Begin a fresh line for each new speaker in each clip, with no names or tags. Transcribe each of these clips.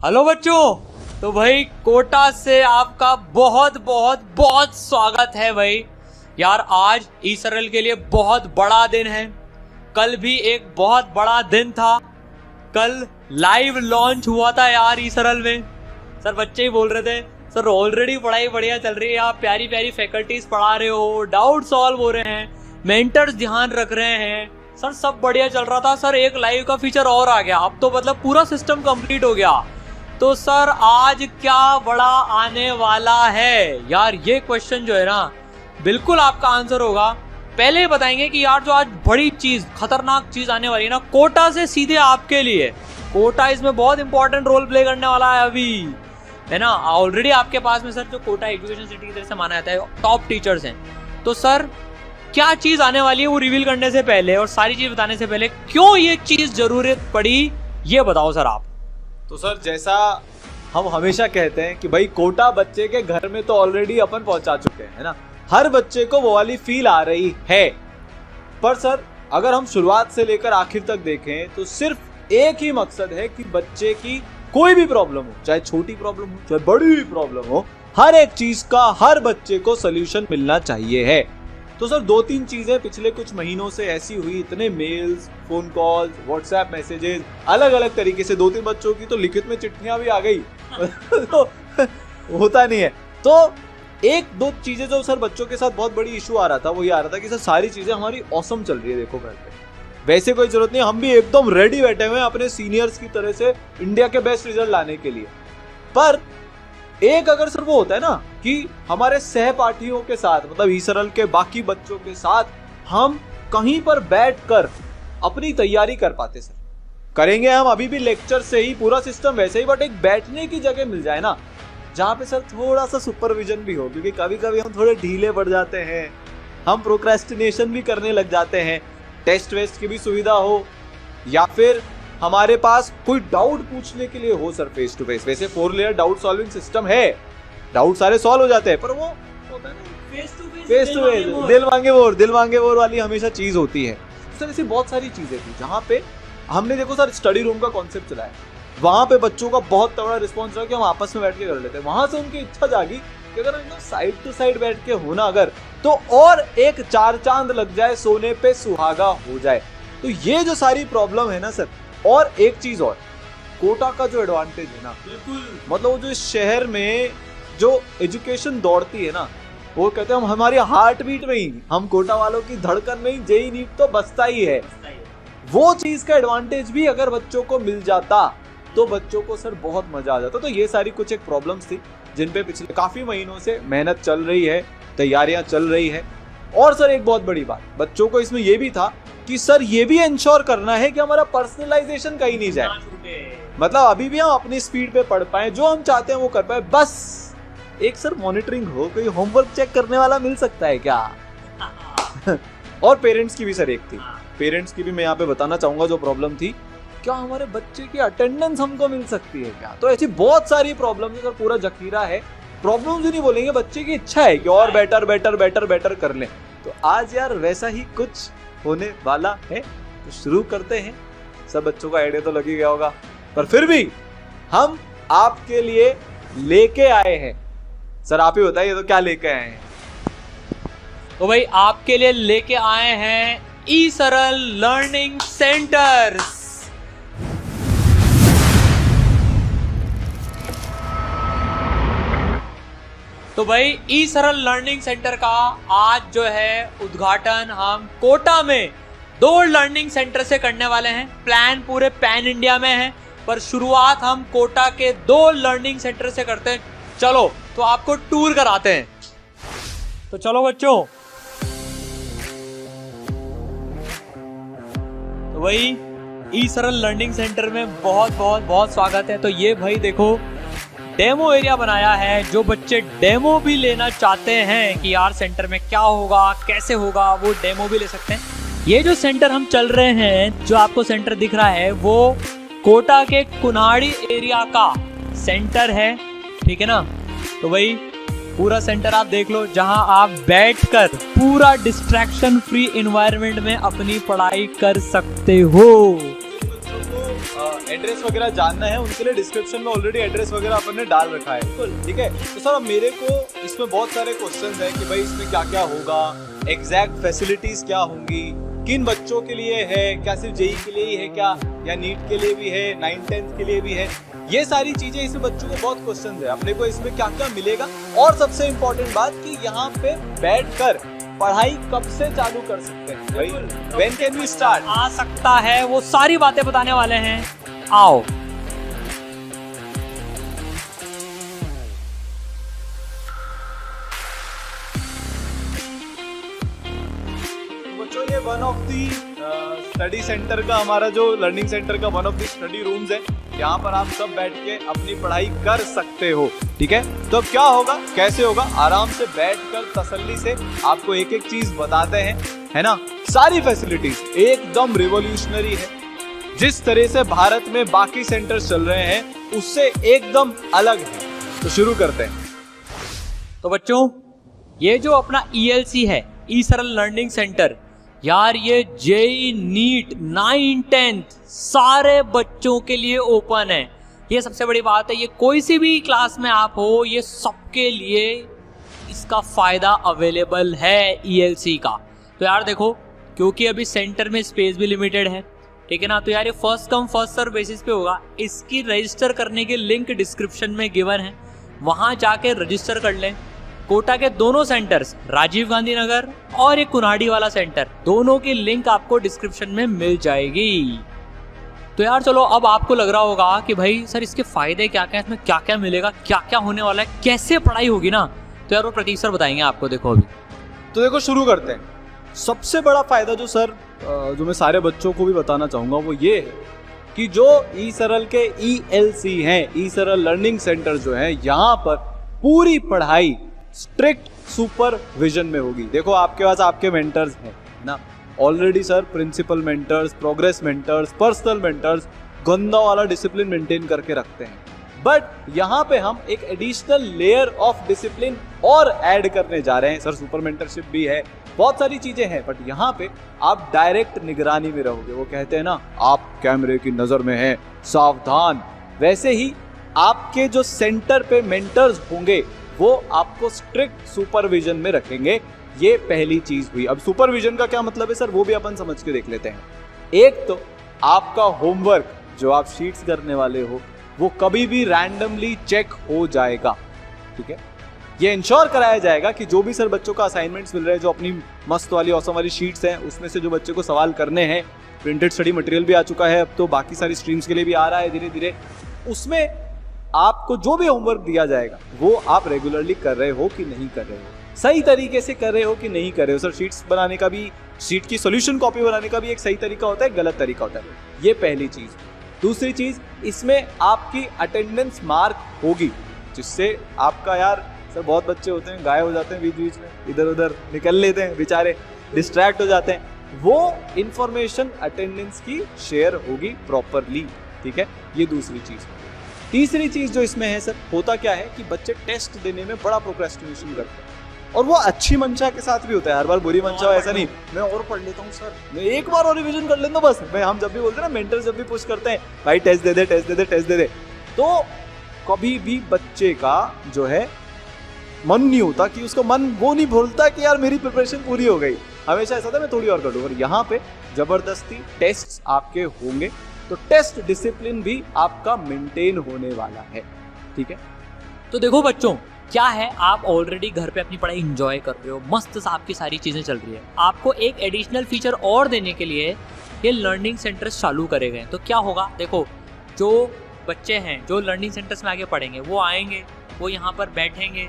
Hello बच्चों। तो भाई कोटा से आपका बहुत बहुत बहुत स्वागत है भाई। यार आज ई सरल के लिए बहुत बड़ा दिन है। कल भी एक बहुत बड़ा दिन था। कल लाइव लॉन्च हुआ था यार ई सरल में। सर बच्चे ही बोल रहे थे सर ऑलरेडी पढ़ाई बढ़िया चल रही है, आप प्यारी प्यारी फैकल्टीज पढ़ा रहे हो, डाउट सॉल्व हो रहे हैं, मेंटर्स ध्यान रख रहे हैं, सर सब बढ़िया चल रहा था। सर एक लाइव का फीचर और आ गया, अब तो मतलब पूरा सिस्टम कंप्लीट हो गया। तो सर आज क्या बड़ा आने वाला है यार, ये क्वेश्चन जो है ना बिल्कुल आपका आंसर होगा। पहले बताएंगे कि यार जो आज बड़ी चीज खतरनाक चीज आने वाली है ना कोटा से सीधे आपके लिए। कोटा इसमें बहुत इंपॉर्टेंट रोल प्ले करने वाला है अभी, है ना। ऑलरेडी आपके पास में सर जो कोटा एजुकेशन सिटी की तरह से माना जाता है टॉप टीचर्स हैं। तो सर क्या चीज आने वाली है वो रिवील करने से पहले और सारी चीज बताने से पहले क्यों ये चीज जरूरत पड़ी ये बताओ सर आप।
तो सर जैसा हम हमेशा कहते हैं कि भाई कोटा बच्चे के घर में तो ऑलरेडी अपन पहुंचा चुके हैं, है ना। हर बच्चे को वो वाली फील आ रही है। पर सर अगर हम शुरुआत से लेकर आखिर तक देखें तो सिर्फ एक ही मकसद है कि बच्चे की कोई भी प्रॉब्लम हो, चाहे छोटी प्रॉब्लम हो चाहे बड़ी प्रॉब्लम हो, हर एक चीज का हर बच्चे को सोल्यूशन मिलना चाहिए है। तो सर दो तीन चीजें पिछले कुछ महीनों से ऐसी हुई, इतने mails, phone calls, WhatsApp messages, अलग अलग तरीके से, दो तीन बच्चों की तो लिखित में चिट्ठियां भी आ गई तो होता नहीं है। तो एक दो चीजें जो सर बच्चों के साथ बहुत बड़ी इशू आ रहा था वो ये आ रहा था कि सर सारी चीजें हमारी ऑसम चल रही है, देखो घर पे वैसे कोई जरूरत नहीं, हम भी एकदम रेडी बैठे हुए हैं अपने सीनियर्स की तरह से इंडिया के बेस्ट रिजल्ट लाने के लिए। पर एक अगर सर वो होता है ना कि हमारे सहपाठियों के साथ मतलब ई सरल के बाकी बच्चों के साथ हम कहीं पर बैठकर अपनी तैयारी कर पाते। सर करेंगे हम अभी भी लेक्चर से ही, पूरा सिस्टम वैसे ही, बट एक बैठने की जगह मिल जाए ना जहाँ पे सर थोड़ा सा सुपरविजन भी हो, क्योंकि कभी कभी हम थोड़े ढीले पड़ जाते हैं, हम प्रोक्रेस्टिनेशन भी करने लग जाते हैं, टेस्ट वेस्ट की भी सुविधा हो या फिर हमारे पास कोई डाउट पूछने के लिए हो सर फेस टू फेस। वैसे 4 लेयर डाउट सॉल्विंग सिस्टम है, डाउट सारे सॉल्व हो जाते हैं, पर वो होता है ना फेस टू फेस दिल मांगे वोर वाली हमेशा चीज होती है। सर ऐसी बहुत सारी चीजें थी जहाँ पे हमने देखो सर स्टडी रूम का कॉन्सेप्ट चलाया, वहां पे बच्चों का बहुत तगड़ा रिस्पॉन्स रहा कि हम आपस में बैठ के कर लेते हैं। वहां से उनकी इच्छा जागी कि अगर हम साइड टू साइड बैठ के होना अगर तो और एक 4 चांद लग जाए, सोने पे सुहागा हो जाए। तो ये जो सारी प्रॉब्लम है ना सर, और एक चीज और, कोटा का जो एडवांटेज है ना, बिल्कुल मतलब वो जो इस शहर में जो एजुकेशन दौड़ती है ना, वो कहते हैं हम हमारी हार्ट बीट में ही, हम कोटा वालों की धड़कन में ही जेई नीट तो बसता ही है। वो चीज का एडवांटेज भी अगर बच्चों को मिल जाता तो बच्चों को सर बहुत मजा आ जाता। तो ये सारी कुछ एक प्रॉब्लम्स थी जिन पे पिछले काफी महीनों से मेहनत चल रही है, तैयारियां चल रही है। और सर एक बहुत बड़ी बात बच्चों को इसमें ये भी था कि सर ये भी इंश्योर करना है कि हमारा पर्सनलाइजेशन कहीं नहीं जाए, मतलब अभी भी हम अपनी स्पीड पे पढ़ पाए, जो हम चाहते हैं वो कर पाए। बस एक सर मॉनिटरिंग हो, कोई होमवर्क चेक करने वाला मिल सकता है क्या और पेरेंट्स की भी सर एक थी, पेरेंट्स की भी मैं यहाँ पे बताना चाहूंगा जो प्रॉब्लम थी, क्या हमारे बच्चे की अटेंडेंस हमको मिल सकती है क्या। तो ऐसी बहुत सारी प्रॉब्लम है सर, पूरा जखीरा है। प्रॉब्लम्स ही नहीं बोलेंगे, बच्चे की इच्छा है कि और बेटर बेटर बेटर बेटर कर लें। तो आज यार वैसा ही कुछ होने वाला है, तो शुरू करते हैं। सब बच्चों का आइडिया तो लग ही गया होगा, पर फिर भी हम आपके लिए लेके आए हैं। सर आप ही बताइए तो क्या लेके आए हैं।
तो भाई आपके लिए लेके आए हैं ई सरल लर्निंग सेंटर्स। तो भाई ई सरल लर्निंग सेंटर का आज जो है उद्घाटन हम कोटा में 2 लर्निंग सेंटर से करने वाले हैं। प्लान पूरे पैन इंडिया में है, पर शुरुआत हम कोटा के 2 लर्निंग सेंटर से करते हैं। चलो तो आपको टूर कराते हैं, तो चलो बच्चों। तो भाई ई सरल लर्निंग सेंटर में बहुत बहुत बहुत स्वागत है। तो ये भाई देखो डेमो एरिया बनाया है, जो बच्चे डेमो भी लेना चाहते हैं कि यार सेंटर में क्या होगा कैसे होगा, वो डेमो भी ले सकते हैं। ये जो सेंटर हम चल रहे हैं, जो आपको सेंटर दिख रहा है, वो कोटा के कुन्हाड़ी एरिया का सेंटर है, ठीक है ना। तो भाई पूरा सेंटर आप देख लो, जहां आप बैठकर पूरा डिस्ट्रैक्शन फ्री एनवायरनमेंट में अपनी पढ़ाई कर सकते हो।
एड्रेस वगैरह जानना है उनके लिए डिस्क्रिप्शन में ऑलरेडी एड्रेस वगैरह अपन ने डाल रखा है, ठीक है। तो सर अब मेरे को इसमें बहुत सारे क्वेश्चंस हैं कि भाई इसमें क्या क्या होगा, एग्जैक्ट फैसिलिटीज क्या होंगी, किन बच्चों के लिए है, क्या सिर्फ जेई के लिए ही है क्या, या नीट के लिए भी है, 9th-10th के लिए भी है, ये सारी चीजें इसमें बच्चों को बहुत क्वेश्चन है अपने को इसमें क्या क्या मिलेगा, और सबसे इम्पोर्टेंट बात कि यहाँ पे बैठकर पढ़ाई कब से चालू कर सकते हैं भाई, व्हेन कैन वी स्टार्ट
आ सकता है, वो सारी बातें बताने वाले हैं, आओ।
बच्चों ये one of the study centre का, हमारा जो लर्निंग सेंटर का one of the study rooms है, यहाँ पर आप सब बैठ के अपनी पढ़ाई कर सकते हो, ठीक है। तो अब क्या होगा, कैसे होगा, आराम से बैठकर तसल्ली से आपको एक एक चीज बताते हैं, है ना। सारी फैसिलिटीज एकदम रिवॉल्यूशनरी है, जिस तरह से भारत में बाकी सेंटर्स चल रहे हैं उससे एकदम अलग है। तो शुरू करते हैं।
तो बच्चों ये जो अपना ELC है, ई सरल लर्निंग सेंटर, यार ये जेई नीट 9th-10th सारे बच्चों के लिए ओपन है। ये सबसे बड़ी बात है, ये कोई सी भी क्लास में आप हो, ये सबके लिए इसका फायदा अवेलेबल है ELC का। तो यार देखो, क्योंकि अभी सेंटर में स्पेस भी लिमिटेड है, ठीक है ना, तो यार ये first come first serve basis पे होगा। इसकी रजिस्टर करने के लिंक डिस्क्रिप्शन में गिवन है, वहां जाके रजिस्टर कर लें। कोटा के दोनों सेंटर्स, राजीव गांधी नगर और एक कुन्हाड़ी वाला सेंटर, दोनों की लिंक आपको डिस्क्रिप्शन में मिल जाएगी। तो यार चलो, अब आपको लग रहा होगा कि भाई सर इसके फायदे क्या क्या है, इसमें क्या क्या मिलेगा, क्या क्या होने वाला है, कैसे पढ़ाई होगी ना, तो यार वो प्रतीक सर बताएंगे आपको। देखो अभी
तो देखो शुरू करते हैं। सबसे बड़ा फायदा जो सर जो मैं सारे बच्चों को भी बताना चाहूंगा वो ये है कि जो ई सरल के ELC हैं, ई सरल लर्निंग सेंटर जो है, यहाँ पर पूरी पढ़ाई स्ट्रिक्ट सुपरविजन में होगी। देखो आपके पास आपके मेंटर्स हैं ना already sir, principal mentors, progress mentors, personal mentors, गंदा वाला डिसिप्लिन मेंटेन करके रखते हैं। बट यहाँ पे हम एक एडिशनल लेयर ऑफ डिसिप्लिन और ऐड करने जा रहे हैं सर। सुपर मेंटरशिप भी है, बहुत सारी चीजें हैं, बट यहाँ पे आप डायरेक्ट निगरानी में रहोगे। वो कहते हैं ना, आप कैमरे की नजर में हैं, सावधान। वैसे ही आपके जो सेंटर पे मेंटर्स होंगे वो आपको स्ट्रिक्ट सुपरविजन में रखेंगे। ये पहली चीज हुई। अब सुपरविजन का क्या मतलब है सर, वो भी अपन समझ के देख लेते हैं। एक तो आपका होमवर्क जो आप शीट्स करने वाले हो वो कभी भी रैंडमली चेक हो जाएगा, ठीक है। ये इंश्योर कराया जाएगा कि जो भी सर बच्चों का असाइनमेंट्स मिल रहे हैं, जो अपनी मस्त वाली औसम वाली शीट्स हैं, उसमें से जो बच्चे को सवाल करने हैं, प्रिंटेड स्टडी मटेरियल भी आ चुका है, अब तो बाकी सारी स्ट्रीम्स के लिए भी आ रहा है धीरे धीरे, उसमें आपको जो भी होमवर्क दिया जाएगा वो आप रेगुलरली कर रहे हो कि नहीं कर रहे हो, सही तरीके से कर रहे हो कि नहीं कर रहे हो। सर शीट्स बनाने का भी, शीट की सॉल्यूशन कॉपी बनाने का भी एक सही तरीका होता है, गलत तरीका होता है। ये पहली चीज। दूसरी चीज, इसमें आपकी अटेंडेंस मार्क होगी, जिससे आपका यार सर बहुत बच्चे होते हैं गायब हो जाते हैं बीच बीच में, इधर उधर निकल लेते हैं बेचारे, डिस्ट्रैक्ट हो जाते हैं, वो इंफॉर्मेशन अटेंडेंस की शेयर होगी प्रॉपरली, ठीक है। ये दूसरी चीज। तीसरी चीज जो इसमें है सर, होता क्या है कि बच्चे टेस्ट देने में बड़ा प्रोक्रेस्टिनेशन करते हैं, और वो अच्छी मंशा के साथ भी होता है, हर बार बुरी मंशा हो ऐसा नहीं, मैं और पढ़ लेता हूँ सर, मैं एक बार और रिवीजन कर लेता हूँ बस। मैं हम जब भी बोलते हैं ना, मेंटर्स जब भी पुश करते हैं भाई टेस्ट दे दे टेस्ट दे दे टेस्ट दे दे, तो कभी भी बच्चे का जो है मन नहीं होता कि उसका मन वो नहीं भूलता कि यार मेरी प्रिपरेशन पूरी हो गई, हमेशा ऐसा था मैं थोड़ी और कर लूँ। और यहाँ पे जबरदस्ती टेस्ट आपके होंगे, तो टेस्ट डिसिप्लिन भी आपका मेंटेन होने वाला है, ठीक है।
तो देखो बच्चों, क्या है, आप ऑलरेडी घर पे अपनी पढ़ाई एंजॉय कर रहे हो, मस्त सा आपकी सारी चीजें चल रही है। आपको एक एडिशनल फीचर और देने के लिए ये लर्निंग सेंटर्स चालू करे गए। तो क्या होगा, देखो जो बच्चे हैं जो लर्निंग सेंटर्स में आगे पढ़ेंगे, वो आएंगे, वो यहाँ पर बैठेंगे,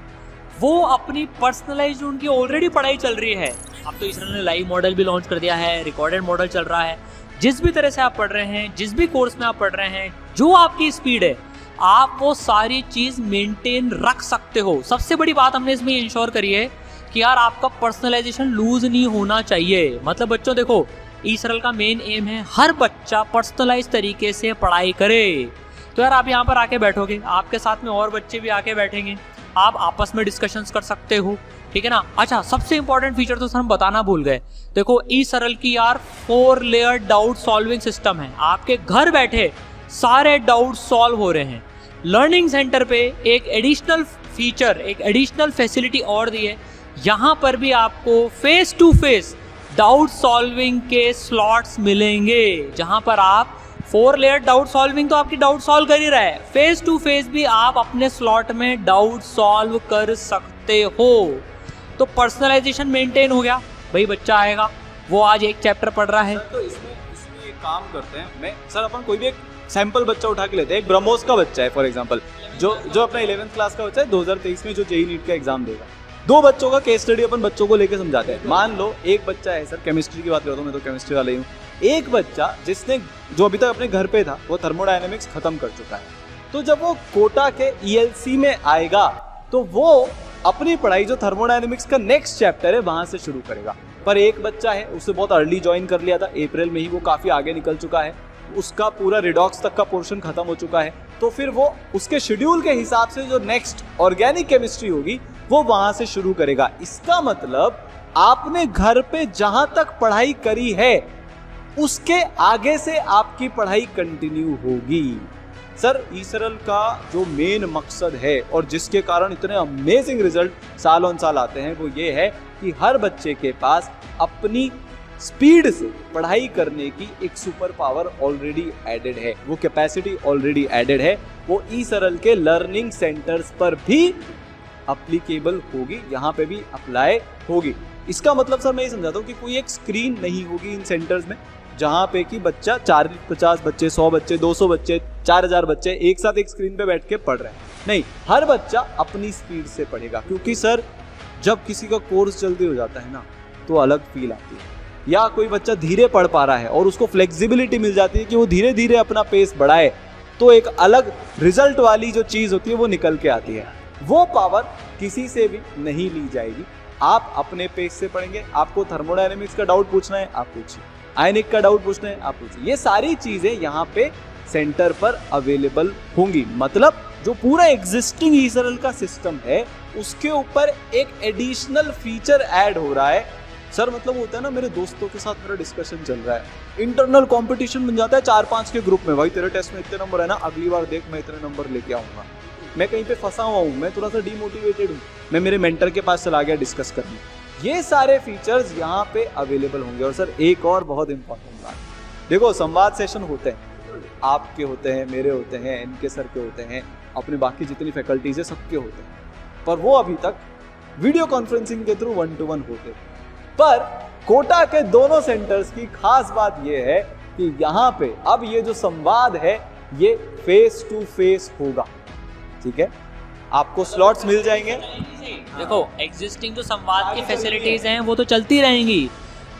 वो अपनी पर्सनलाइज उनकी ऑलरेडी पढ़ाई चल रही है। अब तो इसने लाइव मॉडल भी लॉन्च कर दिया है, रिकॉर्डेड मॉडल चल रहा है। जिस भी तरह से आप पढ़ रहे हैं, जिस भी कोर्स में आप पढ़ रहे हैं, जो आपकी स्पीड है, आप वो सारी चीज मेंटेन रख सकते हो। सबसे बड़ी बात हमने इसमें इंश्योर करी है कि यार आपका पर्सनलाइजेशन लूज नहीं होना चाहिए। मतलब बच्चों देखो, ई सरल का मेन एम है हर बच्चा पर्सनलाइज तरीके से पढ़ाई करे। तो यार आप यहाँ पर आके बैठोगे, आपके साथ में और बच्चे भी आके बैठेंगे, आप आपस में डिस्कशंस कर सकते हो, ठीक है ना। अच्छा, सबसे इंपॉर्टेंट फीचर तो सर हम बताना भूल गए। देखो ई सरल की यार 4 लेयर डाउट सॉल्विंग सिस्टम है। आपके घर बैठे सारे डाउट सॉल्व हो रहे हैं। लर्निंग सेंटर पे एक एडिशनल फीचर, एक एडिशनल फैसिलिटी और दी है। यहाँ पर भी आपको face to face doubt solving के स्लॉट्स मिलेंगे, जहाँ पर आप 4 लेयर डाउट सॉल्विंग तो आपकी डाउट सॉल्व कर ही रहा है, फेस टू फेस भी आप अपने स्लॉट में डाउट सॉल्व कर सकते हो। तो पर्सनलाइजेशन मेंटेन हो गया। भाई बच्चा आएगा, वो आज एक चैप्टर पढ़ रहा है,
तो इसमें एक काम करते हैं, मैं सर अपन कोई भी एक सैंपल बच्चा उठा के लेते हैं। एक ब्रह्मोस का बच्चा है फॉर एग्जांपल, जो अपना 11th क्लास का बच्चा है, 2023 में जो जेईई नीट का एग्जाम देगा। 2 बच्चों का केस स्टडी अपन बच्चों को लेके समझाते हैं। मान लो एक बच्चा है, सर केमिस्ट्री की बात करता हूँ, मैं तो केमिस्ट्री वाला ही हूँ। एक बच्चा जिसने, जो अभी तक अपने घर पे था, वो थर्मोडायनेमिक्स खत्म कर चुका है। तो जब वो कोटा के ईएलसी में आएगा तो वो अपनी पढ़ाई जो थर्मोडायनेमिक्स का नेक्स्ट चैप्टर है वहां से शुरू करेगा। पर एक बच्चा है, उससे बहुत अर्ली ज्वाइन कर लिया था, अप्रैल में ही वो काफी आगे निकल चुका है, उसका पूरा रिडॉक्स तक का पोर्शन खत्म हो चुका है। तो फिर वो उसके शेड्यूल के हिसाब से जो नेक्स्ट ऑर्गेनिक केमिस्ट्री होगी वो वहां से शुरू करेगा। इसका मतलब आपने घर पे जहां तक पढ़ाई करी है उसके आगे से आपकी पढ़ाई कंटिन्यू होगी। सर ईसरल का जो मेन मकसद है और जिसके कारण इतने अमेजिंग रिजल्ट साल ऑन साल आते हैं वो ये है कि हर बच्चे के पास अपनी स्पीड से पढ़ाई करने की एक सुपर पावर ऑलरेडी एडेड है, वो कैपेसिटी ऑलरेडी एडेड है। वो ईसरल के लर्निंग सेंटर्स पर भी अप्लीकेबल होगी, यहाँ पे भी अप्लाई होगी। इसका मतलब सर मैं ये समझाता हूँ कि कोई एक स्क्रीन नहीं होगी इन सेंटर्स में जहाँ पे कि बच्चा 50 बच्चे, 100 बच्चे, 200 बच्चे, 4000 बच्चे एक साथ एक स्क्रीन पे बैठ के पढ़ रहे हैं। नहीं, हर बच्चा अपनी स्पीड से पढ़ेगा, क्योंकि सर जब किसी का कोर्स जल्दी हो जाता है ना तो अलग फील आती है। या कोई बच्चा धीरे पढ़ पा रहा है और उसको फ्लेक्सिबिलिटी मिल जाती है कि वो धीरे धीरे अपना पेस बढ़ाए, तो एक अलग रिजल्ट वाली जो चीज़ होती है वो निकल के आती है। वो पावर किसी से भी नहीं ली जाएगी। आप अपने पेस से पढ़ेंगे। आपको थर्मोडायनेमिक्स का डाउट पूछना है आप पूछिए, आयनिक का डाउट पूछना है आप पूछिए। ये सारी चीजें यहाँ पे सेंटर पर अवेलेबल होंगी। मतलब जो पूरा एग्जिस्टिंग ईसरल का सिस्टम है उसके ऊपर एक एडिशनल फीचर ऐड हो रहा है। सर मतलब होता है ना, मेरे दोस्तों के साथ मेरा डिस्कशन चल रहा है, इंटरनल कंपटीशन बन जाता है 4-5 के ग्रुप में, भाई तेरे टेस्ट में इतने नंबर है ना, अगली बार देख मैं इतने नंबर लेके आऊंगा। मैं कहीं पे फंसा हुआ हूँ, मैं थोड़ा सा डीमोटिवेटेड हूँ, मैं मेरे मेंटर के पास चला गया डिस्कस करने। ये सारे फीचर्स यहाँ पे अवेलेबल होंगे। और सर एक और बहुत इंपॉर्टेंट बात, देखो संवाद सेशन होते हैं, आपके होते हैं, मेरे होते हैं, इनके सर के होते हैं, अपने बाकी जितनी फैकल्टीज है सबके होते हैं, पर वो अभी तक वीडियो कॉन्फ्रेंसिंग के थ्रू 1-to-1 होते थे। पर कोटा के दोनों सेंटर्स की खास बात यह है कि यहाँ पे अब ये जो संवाद है ये फेस टू फेस होगा। ठीक है, आपको स्लॉट्स मिल जाएंगे।
देखो एग्जिस्टिंग जो संवाद की फैसिलिटीज हैं वो तो चलती रहेंगी।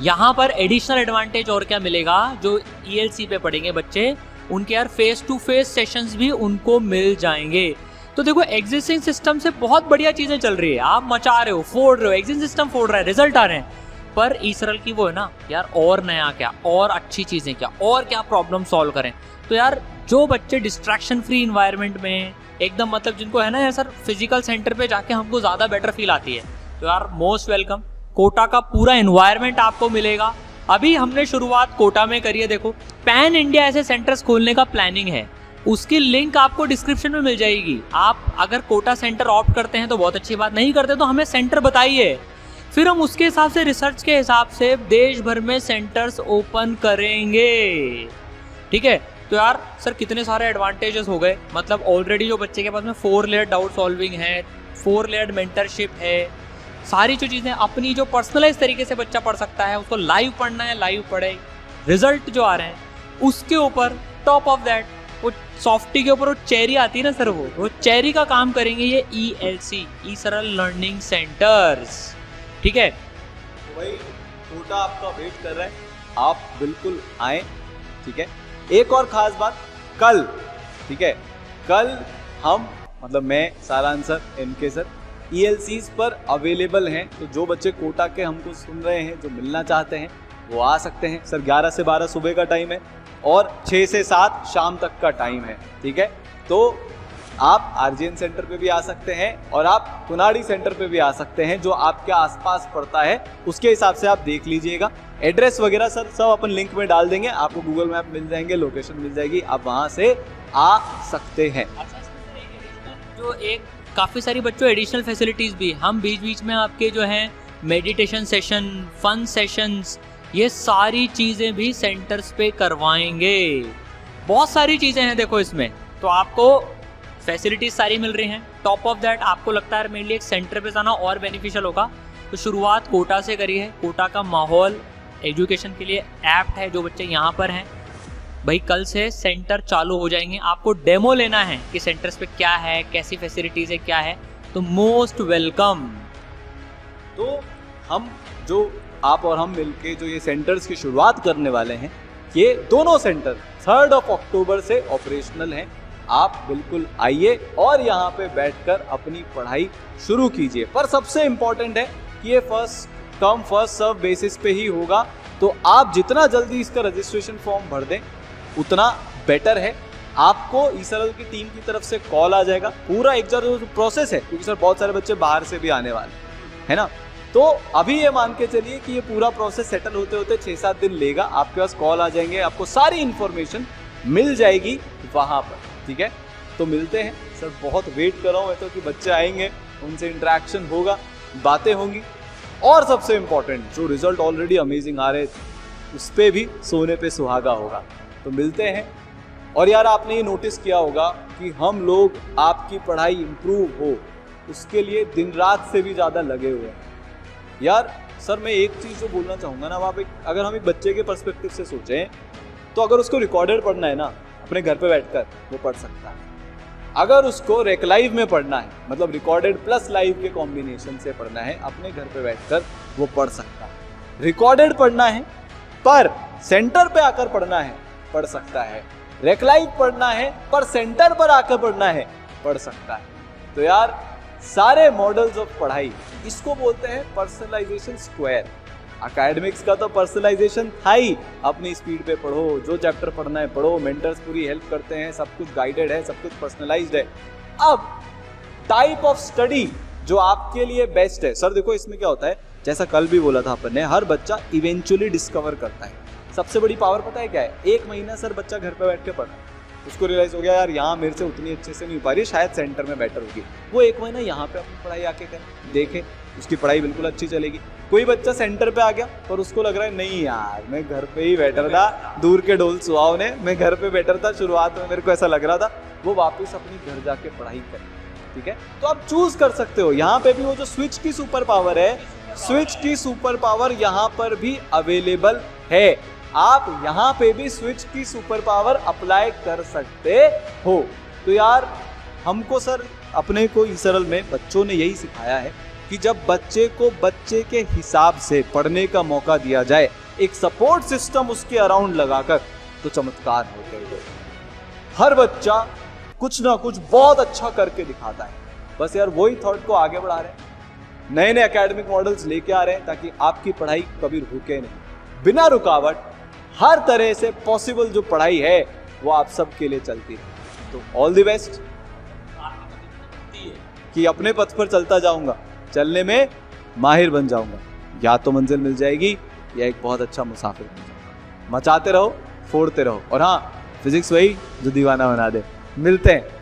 यहाँ पर एडिशनल एडवांटेज और क्या मिलेगा, जो ईएलसी पे पढ़ेंगे बच्चे उनके यार फेस टू फेस सेशंस भी उनको मिल जाएंगे। तो देखो एग्जिस्टिंग सिस्टम से बहुत बढ़िया चीजें चल रही है, आप मचा रहे हो, फोड़ रहे हो, एग्जिस्टिंग सिस्टम फोड़ रहा है, रिजल्ट आ रहे हैं। पर ईसरल की वो है ना यार, और नया क्या, और अच्छी चीजें क्या, और क्या प्रॉब्लम सॉल्व करें। तो यार जो बच्चे डिस्ट्रैक्शन फ्री इन्वायरमेंट में एकदम, मतलब जिनको है ना यार सर फिजिकल सेंटर पे जाके हमको ज्यादा बेटर फील आती है, तो यार मोस्ट वेलकम। कोटा का पूरा एनवायरनमेंट आपको मिलेगा। अभी हमने शुरुआत कोटा में करी है। देखो पैन इंडिया ऐसे सेंटर्स खोलने का प्लानिंग है, उसकी लिंक आपको डिस्क्रिप्शन में मिल जाएगी। आप अगर कोटा सेंटर ऑप्ट करते हैं तो बहुत अच्छी बात, नहीं करते तो हमें सेंटर बताइए, फिर हम उसके हिसाब से रिसर्च के हिसाब से देश भर में सेंटर्स ओपन करेंगे। ठीक है, तो यार सर कितने सारे एडवांटेजेस हो गए। मतलब ऑलरेडी जो बच्चे के पास में 4 लेयर डाउट सॉल्विंग है, 4 लेयर मेंटरशिप है, सारी जो चीज़ें अपनी जो पर्सनलाइज तरीके से बच्चा पढ़ सकता है, उसको लाइव पढ़ना है लाइव पढ़े, रिजल्ट जो आ रहे हैं उसके ऊपर टॉप ऑफ दैट वो सॉफ्टी के ऊपर वो चेरी आती है ना सर, वो चेरी का काम करेंगे ये ईएलसी, ईसरल लर्निंग सेंटर्स। ठीक है,
तो भाई कोटा आपका वेट कर रहा है, आप बिल्कुल आए। ठीक है, एक और खास बात, कल, ठीक है, कल हम मतलब मैं, सारांश सर, इनके सर ईएलसीज पर अवेलेबल हैं। तो जो बच्चे कोटा के हमको सुन रहे हैं, जो मिलना चाहते हैं वो आ सकते हैं। सर 11 से 12 सुबह का टाइम है और 6 से 7 शाम तक का टाइम है। ठीक है, तो आप आरजीएन सेंटर पे भी आ सकते हैं और आप कुनाडी सेंटर पे भी आ सकते हैं, जो आपके आसपास पड़ता है उसके हिसाब से आप देख लीजिएगा। एड्रेस वगैरह सर सब अपन लिंक में डाल देंगे, आपको गूगल मैप मिल जाएंगे, लोकेशन मिल जाएगी, आप वहां से आ सकते हैं।
जो एक काफ़ी सारी बच्चों एडिशनल फैसिलिटीज़ भी हम बीच बीच में आपके जो हैं मेडिटेशन सेशन, फन सेशंस, ये सारी चीज़ें भी सेंटर्स पे करवाएंगे। बहुत सारी चीज़ें हैं देखो इसमें, तो आपको फैसिलिटीज़ सारी मिल रही हैं। टॉप ऑफ दैट आपको लगता है मेरे लिए एक सेंटर पे जाना और बेनिफिशियल होगा, तो शुरुआत कोटा से करी है। कोटा का माहौल एजुकेशन के लिए एप्ट है, जो बच्चे यहाँ पर हैं भाई कल से सेंटर चालू हो जाएंगे। आपको डेमो लेना है कि सेंटर्स पे क्या है, कैसी फैसिलिटीज़ है, क्या है, तो मोस्ट वेलकम।
तो हम जो आप और हम मिलके जो ये सेंटर्स की शुरुआत करने वाले हैं, ये दोनों सेंटर 3 अक्टूबर से ऑपरेशनल हैं। आप बिल्कुल आइए और यहाँ पे बैठकर अपनी पढ़ाई शुरू कीजिए। पर सबसे इम्पोर्टेंट है कि ये first come first serve basis पे ही होगा, तो आप जितना जल्दी इसका रजिस्ट्रेशन फॉर्म भर दें उतना बेटर है। आपको ईसरल की टीम की तरफ से कॉल आ जाएगा, पूरा एक जो प्रोसेस है, क्योंकि सर बहुत सारे बच्चे बाहर से भी आने वाले है ना, तो अभी ये मान के चलिए कि ये पूरा प्रोसेस सेटल होते होते 6-7 दिन लेगा। आपके पास कॉल आ जाएंगे, आपको सारी इन्फॉर्मेशन मिल जाएगी वहाँ पर, ठीक है। तो मिलते हैं सर, बहुत वेट कर रहा हूँ मैं तो कि बच्चे आएंगे, उनसे इंटरेक्शन होगा, बातें होंगी, और सबसे इम्पोर्टेंट जो रिजल्ट ऑलरेडी अमेजिंग आ रहे थे उस पर भी सोने पे सुहागा होगा। तो मिलते हैं। और यार आपने ये नोटिस किया होगा कि हम लोग आपकी पढ़ाई इम्प्रूव हो उसके लिए दिन रात से भी ज़्यादा लगे हुए हैं। यार सर मैं एक चीज़ जो बोलना चाहूँगा ना, आप अगर हम एक बच्चे के पर्सपेक्टिव से सोचें तो अगर उसको रिकॉर्डेड पढ़ना है ना, अपने घर पे बैठकर वो पढ़ सकता है। अगर उसको रेक लाइव में पढ़ना है, मतलब रिकॉर्डेड प्लस लाइव के कॉम्बिनेशन से पढ़ना है, अपने घर पे बैठकर वो पढ़ सकता है। रिकॉर्डेड पढ़ना है पर सेंटर पे आकर पढ़ना है, पढ़ सकता है। रेक लाइव पढ़ना है पर सेंटर पर आकर पढ़ना है, पढ़ सकता है। तो यार सारे मॉडल्स ऑफ पढ़ाई, इसको बोलते हैं पर्सनलाइजेशन स्क्वायर। एकेडमिक्स का तो पर्सनलाइजेशन था ही, अपनी स्पीड पे पढ़ो, जो चैप्टर पढ़ना है पढ़ो, मेंटर्स पूरी हेल्प करते हैं, सब कुछ गाइडेड है, सब कुछ पर्सनलाइज्ड है। अब टाइप ऑफ स्टडी जो आपके लिए बेस्ट है, सर देखो इसमें क्या होता है, जैसा कल भी बोला था अपन ने, हर बच्चा इवेंचुअली डिस्कवर करता है। सबसे बड़ी पावर पता है क्या है, 1 महीना सर बच्चा घर पे बैठ के पढ़ा, उसको रियलाइज हो गया यार यहाँ मेरे से उतनी अच्छे से नहीं हो पा रही, शायद सेंटर में बेटर होगी। वो 1 महीना यहाँ पे अपनी पढ़ाई आके करे, देखे, उसकी पढ़ाई बिल्कुल अच्छी चलेगी। कोई बच्चा सेंटर पे आ गया और उसको लग रहा है नहीं यार मैं घर पे ही बेटर था, दूर के ढोल सुहावने, मैं घर पे बेटर था, शुरुआत में मेरे को ऐसा लग रहा था, वो वापस अपनी घर जाके पढ़ाई करे, ठीक है। तो आप चूज कर सकते हो। यहाँ पे भी वो जो स्विच की सुपर पावर है, स्विच की सुपर पावर यहाँ पर भी अवेलेबल है। आप यहाँ पे भी स्विच की सुपर पावर अप्लाई कर सकते हो। तो यार हमको सर अपने को ईसरल में बच्चों ने यही सिखाया है कि जब बच्चे को बच्चे के हिसाब से पढ़ने का मौका दिया जाए, एक सपोर्ट सिस्टम उसके अराउंड लगाकर, तो चमत्कार होते हैं। हर बच्चा कुछ ना कुछ बहुत अच्छा करके दिखाता है। बस यार वही थॉट को आगे बढ़ा रहे हैं, नए नए एकेडमिक मॉडल्स लेके आ रहे हैं ताकि आपकी पढ़ाई कभी रुके नहीं, बिना रुकावट हर तरह से पॉसिबल जो पढ़ाई है वो आप सबके लिए चलती है। तो ऑल द बेस्ट, कि अपने पथ पर चलता जाऊंगा, चलने में माहिर बन जाऊंगा, या तो मंजिल मिल जाएगी या एक बहुत अच्छा मुसाफिर बन जाऊंगा। मचाते रहो, फोड़ते रहो, और हाँ फिजिक्स वही जो दीवाना बना दे। मिलते हैं।